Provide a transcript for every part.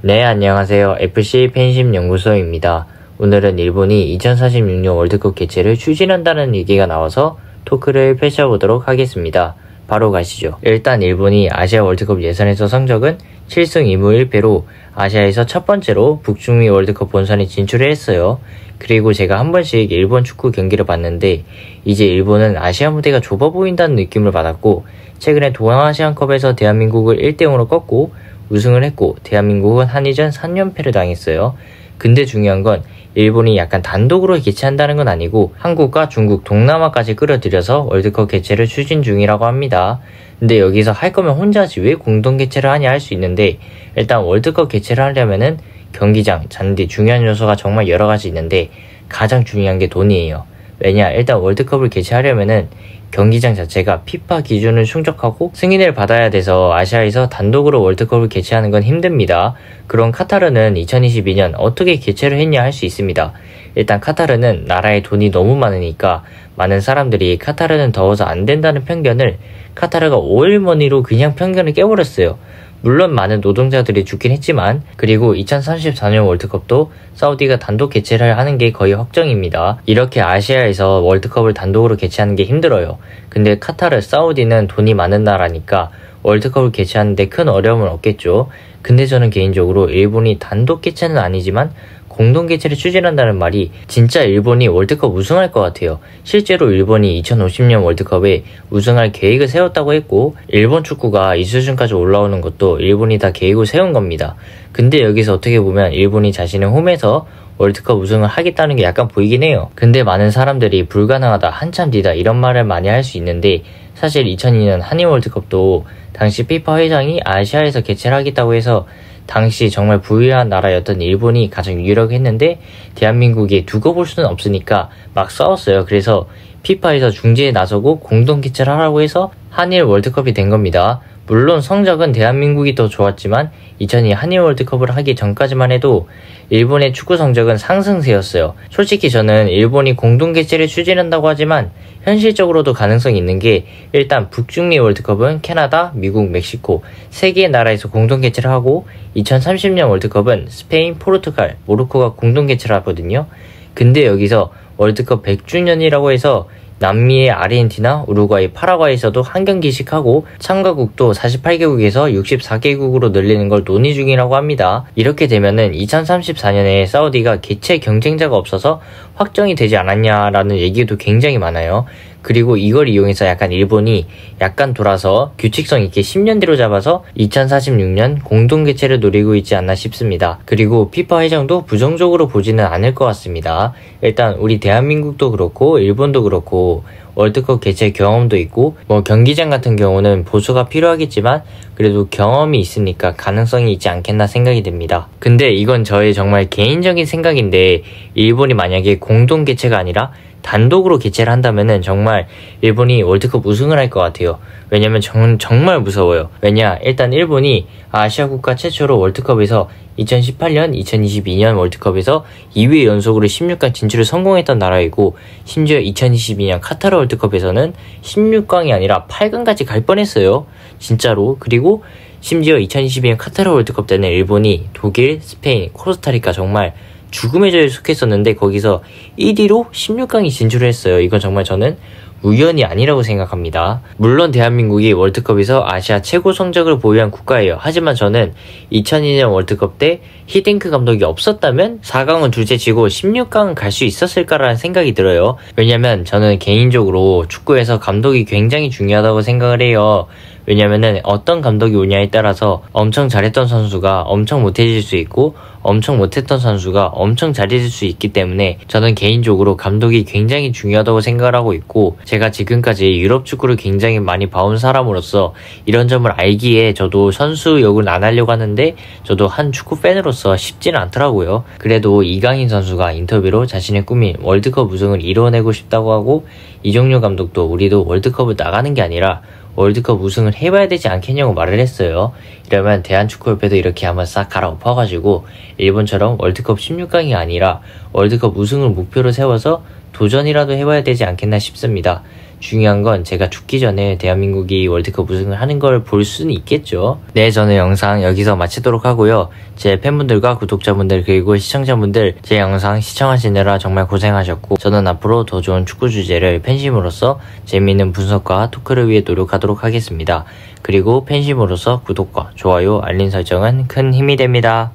네, 안녕하세요. FC 팬심 연구소입니다. 오늘은 일본이 2046년 월드컵 개최를 추진한다는 얘기가 나와서 토크를 펼쳐보도록 하겠습니다. 바로 가시죠. 일단 일본이 아시아 월드컵 예선에서 성적은 7승 2무 1패로 아시아에서 첫 번째로 북중미 월드컵 본선에 진출을 했어요. 그리고 제가 한 번씩 일본 축구 경기를 봤는데 이제 일본은 아시아 무대가 좁아 보인다는 느낌을 받았고, 최근에 동아시안컵에서 대한민국을 1대0으로 꺾고 우승을 했고, 대한민국은 한일전 3연패를 당했어요. 근데 중요한 건 일본이 약간 단독으로 개최한다는 건 아니고 한국과 중국, 동남아까지 끌어들여서 월드컵 개최를 추진 중이라고 합니다. 근데 여기서 할 거면 혼자 하지 왜 공동 개최를 하냐 할 수 있는데, 일단 월드컵 개최를 하려면은 경기장, 잔디, 중요한 요소가 정말 여러 가지 있는데 가장 중요한 게 돈이에요. 왜냐, 일단 월드컵을 개최하려면은 경기장 자체가 피파 기준을 충족하고 승인을 받아야 돼서 아시아에서 단독으로 월드컵을 개최하는 건 힘듭니다. 그럼 카타르는 2022년 어떻게 개최를 했냐 할 수 있습니다. 일단 카타르는 나라에 돈이 너무 많으니까 많은 사람들이 카타르는 더워서 안 된다는 편견을 카타르가 오일머니로 그냥 편견을 깨버렸어요. 물론 많은 노동자들이 죽긴 했지만, 그리고 2034년 월드컵도 사우디가 단독 개최를 하는 게 거의 확정입니다. 이렇게 아시아에서 월드컵을 단독으로 개최하는 게 힘들어요. 근데 카타르, 사우디는 돈이 많은 나라니까 월드컵을 개최하는데 큰 어려움은 없겠죠. 근데 저는 개인적으로 일본이 단독 개최는 아니지만 공동 개최를 추진한다는 말이 진짜 일본이 월드컵 우승할 것 같아요. 실제로 일본이 2050년 월드컵에 우승할 계획을 세웠다고 했고, 일본 축구가 이 수준까지 올라오는 것도 일본이 다 계획을 세운 겁니다. 근데 여기서 어떻게 보면 일본이 자신의 홈에서 월드컵 우승을 하겠다는 게 약간 보이긴 해요. 근데 많은 사람들이 불가능하다, 한참 뒤다 이런 말을 많이 할 수 있는데, 사실 2002년 한일 월드컵도 당시 피파 회장이 아시아에서 개최를 하겠다고 해서 당시 정말 부유한 나라였던 일본이 가장 유력했는데 대한민국이 두고 볼 수는 없으니까 막 싸웠어요. 그래서 피파에서 중재에 나서고 공동 개최를 하라고 해서 한일 월드컵이 된 겁니다. 물론 성적은 대한민국이 더 좋았지만 2002 한일 월드컵을 하기 전까지만 해도 일본의 축구 성적은 상승세였어요. 솔직히 저는 일본이 공동 개최를 추진한다고 하지만 현실적으로도 가능성이 있는 게, 일단 북중미 월드컵은 캐나다, 미국, 멕시코 3개의 나라에서 공동 개최를 하고 2030년 월드컵은 스페인, 포르투갈, 모로코가 공동 개최를 하거든요. 근데 여기서 월드컵 100주년이라고 해서 남미의 아르헨티나, 우루과이, 파라과이에서도 한 경기씩 하고 참가국도 48개국에서 64개국으로 늘리는 걸 논의 중이라고 합니다. 이렇게 되면은 2034년에 사우디가 개최 경쟁자가 없어서 확정이 되지 않았냐라는 얘기도 굉장히 많아요. 그리고 이걸 이용해서 약간 일본이 약간 돌아서 규칙성 있게 10년 뒤로 잡아서 2046년 공동 개최를 노리고 있지 않나 싶습니다. 그리고 피파 회장도 부정적으로 보지는 않을 것 같습니다. 일단 우리 대한민국도 그렇고 일본도 그렇고 월드컵 개최 경험도 있고, 경기장 같은 경우는 보수가 필요하겠지만 그래도 경험이 있으니까 가능성이 있지 않겠나 생각이 듭니다. 근데 이건 저의 정말 개인적인 생각인데, 일본이 만약에 공동 개최가 아니라 단독으로 개최를 한다면은 정말 일본이 월드컵 우승을 할 것 같아요. 왜냐면 정말 무서워요. 왜냐, 일단 일본이 아시아 국가 최초로 월드컵에서 2018년, 2022년 월드컵에서 2회 연속으로 16강 진출을 성공했던 나라이고, 심지어 2022년 카타르 월드컵에서는 16강이 아니라 8강까지 갈 뻔했어요. 진짜로. 그리고 심지어 2022년 카타르 월드컵 때는 일본이 독일, 스페인, 코스타리카 정말 죽음의 저에 속했었는데 거기서 1위로 16강이 진출을 했어요. 이건 정말 저는 우연이 아니라고 생각합니다. 물론 대한민국이 월드컵에서 아시아 최고 성적을 보유한 국가예요. 하지만 저는 2002년 월드컵 때 히딩크 감독이 없었다면 4강은 둘째치고 16강은 갈 수 있었을까라는 생각이 들어요. 왜냐면 저는 개인적으로 축구에서 감독이 굉장히 중요하다고 생각을 해요. 왜냐면은 어떤 감독이 오냐에 따라서 엄청 잘했던 선수가 엄청 못해질 수 있고, 엄청 못했던 선수가 엄청 잘해질 수 있기 때문에 저는 개인적으로 감독이 굉장히 중요하다고 생각을 하고 있고, 제가 지금까지 유럽 축구를 굉장히 많이 봐온 사람으로서 이런 점을 알기에 저도 선수 욕은 안 하려고 하는데 저도 한 축구 팬으로서 쉽지는 않더라고요. 그래도 이강인 선수가 인터뷰로 자신의 꿈인 월드컵 우승을 이뤄내고 싶다고 하고, 이정료 감독도 우리도 월드컵을 나가는 게 아니라 월드컵 우승을 해봐야 되지 않겠냐고 말을 했어요. 이러면 대한축구협회도 이렇게 한번 싹 갈아엎어가지고 일본처럼 월드컵 16강이 아니라 월드컵 우승을 목표로 세워서 도전이라도 해봐야 되지 않겠나 싶습니다. 중요한 건 제가 죽기 전에 대한민국이 월드컵 우승을 하는 걸 볼 수는 있겠죠. 네, 저는 영상 여기서 마치도록 하고요. 제 팬분들과 구독자분들 그리고 시청자분들 제 영상 시청하시느라 정말 고생하셨고 저는 앞으로 더 좋은 축구 주제를 팬심으로서 재미있는 분석과 토크를 위해 노력하도록 하겠습니다. 그리고 팬심으로서 구독과 좋아요, 알림 설정은 큰 힘이 됩니다.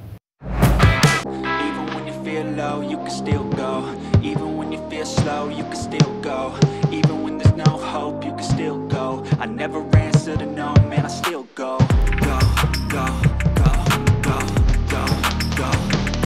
Slow, you can still go. Even when there's no hope, you can still go. I never